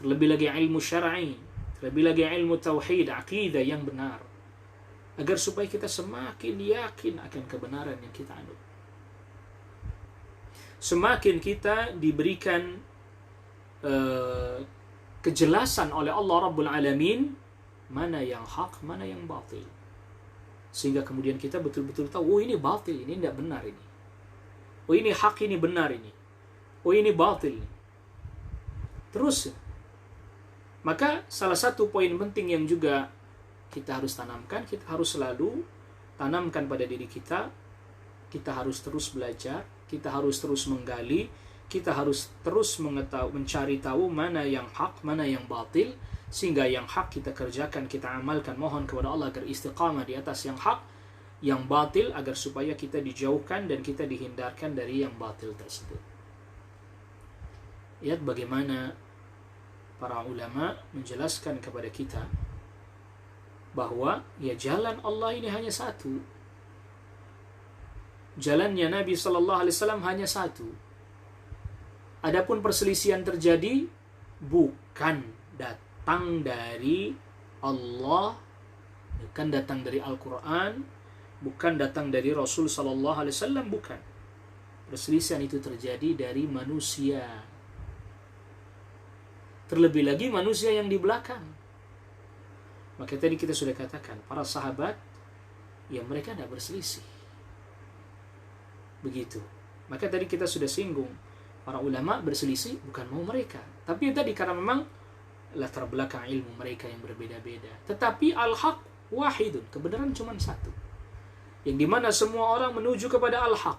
Speaker 1: terlebih lagi ilmu syar'i, terlebih lagi ilmu tauhid, akidah yang benar, agar supaya kita semakin yakin akan kebenaran yang kita anut. Semakin kita diberikan kejelasan oleh Allah Rabbul Alamin mana yang hak, mana yang batil, sehingga kemudian kita betul-betul tahu, oh ini batil, ini tidak benar ini, oh ini hak, ini benar ini, oh ini batil. Terus, maka salah satu poin penting yang juga kita harus tanamkan, kita harus selalu tanamkan pada diri kita, kita harus terus belajar, kita harus terus menggali, kita harus terus mencari tahu mana yang hak, mana yang batil, sehingga yang hak kita kerjakan, kita amalkan. Mohon kepada Allah agar istiqamah di atas yang hak, yang batil agar supaya kita dijauhkan dan kita dihindarkan dari yang batil tersebut. Lihat bagaimana para ulama menjelaskan kepada kita bahwa ya jalan Allah ini hanya satu. Jalannya Nabi sallallahu alaihi wasallam hanya satu. Adapun perselisihan terjadi bukan datang dari Allah, bukan datang dari Al-Quran, bukan datang dari Rasul sallallahu alaihi wasallam, bukan. Perselisihan itu terjadi dari manusia. Terlebih lagi manusia yang di belakang. Maka tadi kita sudah katakan, para sahabat, ya mereka tidak berselisih. Begitu. Maka tadi kita sudah singgung, para ulama berselisih bukan mau mereka. Tapi tadi karena memang latar belakang ilmu mereka yang berbeda-beda. Tetapi al-haq wahidun, kebenaran cuma satu. Yang dimana semua orang menuju kepada al-haq.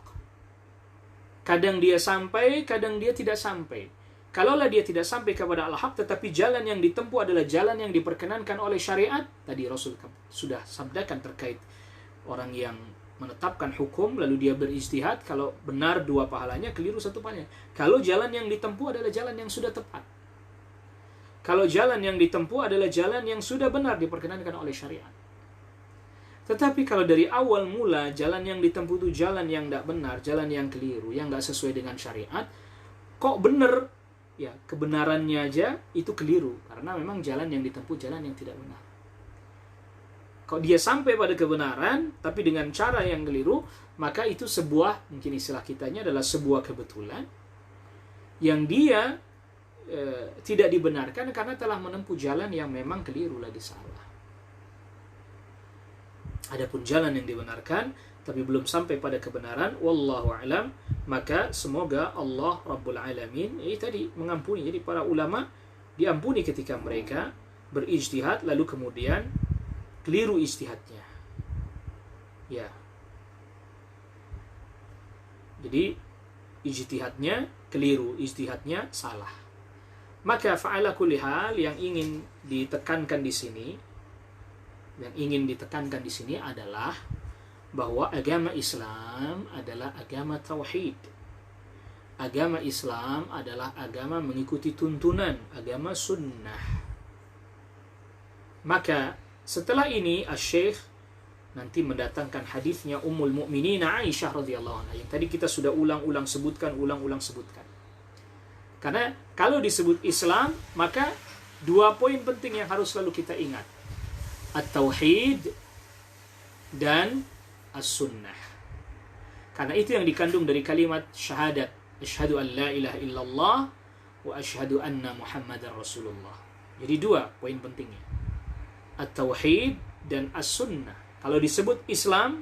Speaker 1: Kadang dia sampai, kadang dia tidak sampai. Kalaulah dia tidak sampai kepada al-haq, tetapi jalan yang ditempuh adalah jalan yang diperkenankan oleh syariat. Tadi Rasul sudah sabdakan terkait orang yang menetapkan hukum, lalu dia berijtihad, kalau benar 2 pahalanya, keliru 1 pahalanya. Kalau jalan yang ditempuh adalah jalan yang sudah tepat. Kalau jalan yang ditempuh adalah jalan yang sudah benar, diperkenankan oleh syariat. Tetapi kalau dari awal mula, jalan yang ditempuh itu jalan yang tidak benar, jalan yang keliru, yang tidak sesuai dengan syariat, kok benar? Ya, kebenarannya aja itu keliru, karena memang jalan yang ditempuh jalan yang tidak benar. Kalau dia sampai pada kebenaran, tapi dengan cara yang keliru, maka itu sebuah, mungkin istilah kitanya adalah sebuah kebetulan, yang dia tidak dibenarkan karena telah menempuh jalan yang memang keliru, lagi salah. Adapun jalan yang dibenarkan, tapi belum sampai pada kebenaran, wallahu a'lam, maka semoga Allah Rabbul Alamin tadi mengampuni. Jadi para ulama diampuni ketika mereka berijtihad lalu kemudian keliru ijtihadnya. Ya. Jadi ijtihadnya keliru, ijtihadnya salah. Maka fa'ala kulli hal yang ingin ditekankan di sini, adalah bahwa agama Islam adalah agama tauhid. Agama Islam adalah agama mengikuti tuntunan agama sunnah. Maka setelah ini Asy-Syaikh nanti mendatangkan hadisnya Ummul Mukminin Aisyah radhiyallahu anha yang tadi kita sudah ulang-ulang sebutkan. Karena kalau disebut Islam, maka 2 poin penting yang harus selalu kita ingat. At-tauhid dan as-sunnah. Karena itu yang dikandung dari kalimat syahadat, asyhadu an la ilaha illallah wa asyhadu anna Muhammadar Rasulullah. Jadi 2 poin pentingnya. At-tauhid dan as-sunnah. Kalau disebut Islam,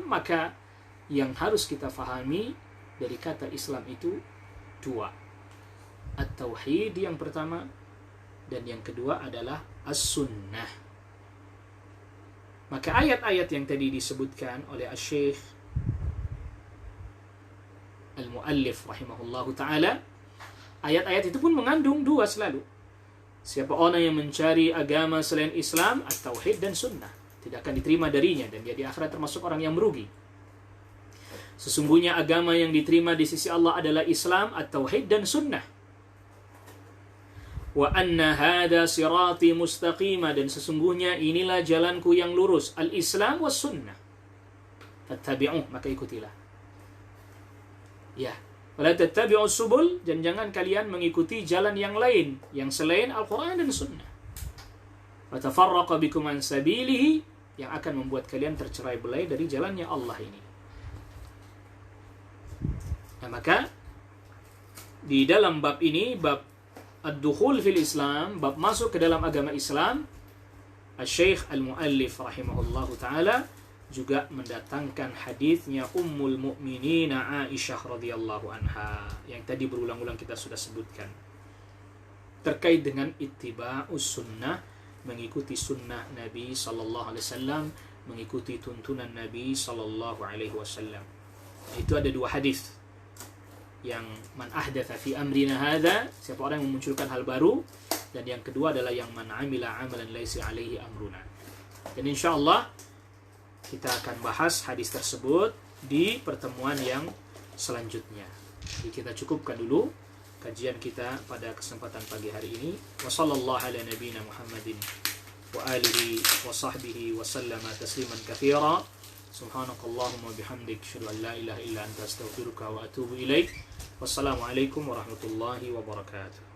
Speaker 1: maka yang harus kita fahami dari kata Islam itu 2. At-tauhid yang pertama, dan yang kedua adalah as-sunnah. Maka ayat-ayat yang tadi disebutkan oleh Asy-Syaikh Al-Muallif rahimahullahu ta'ala, ayat-ayat itu pun mengandung 2 selalu. Siapa orang yang mencari agama selain Islam, at-tauhid dan sunnah, tidak akan diterima darinya, dan dia di akhirat termasuk orang yang merugi. Sesungguhnya agama yang diterima di sisi Allah adalah Islam, at-tauhid dan sunnah. Wa anna hada sirati mustaqima, dan sesungguhnya inilah jalanku yang lurus, al-Islam was sunnah. Fattabi'uh, maka ikutilah. Ya, wala tattabi'u subul, dan jangan kalian mengikuti jalan yang lain yang selain Al-Qur'an dan sunnah. Wa tafarraqa bikum an sabilihi, yang akan membuat kalian tercerai-berai dari jalannya Allah ini. Nah, maka di dalam bab ini, bab ad-dukhul fil Islam, bab masuk ke dalam agama Islam, Asy-Syaikh Al-Muallif rahimahullahu ta'ala juga mendatangkan hadisnya Ummul Mukminin Aisyah radhiyallahu anha yang tadi berulang-ulang kita sudah sebutkan, terkait dengan ittiba'us sunnah, mengikuti sunnah Nabi sallallahu alaihi wasallam, mengikuti tuntunan Nabi sallallahu alaihi wasallam. Itu ada 2 hadis. yang man ahdatsa fi amrina hadza, siapa orang yang memunculkan hal baru, dan yang kedua adalah yang man amila amalan laisa alaihi amruna. Dan insyaallah kita akan bahas hadis tersebut di pertemuan yang selanjutnya. Jadi kita cukupkan dulu kajian kita pada kesempatan pagi hari ini. Wassallallahu ala nabiyina Muhammadin wa alihi wa sahbihi wa sallama tasliman katsira. Subhanakallahumma bihamdik, asyhadu an la ilaha illa anta, astaghfiruka wa atubu ilaik. Wassalamualaikum warahmatullahi wabarakatuh.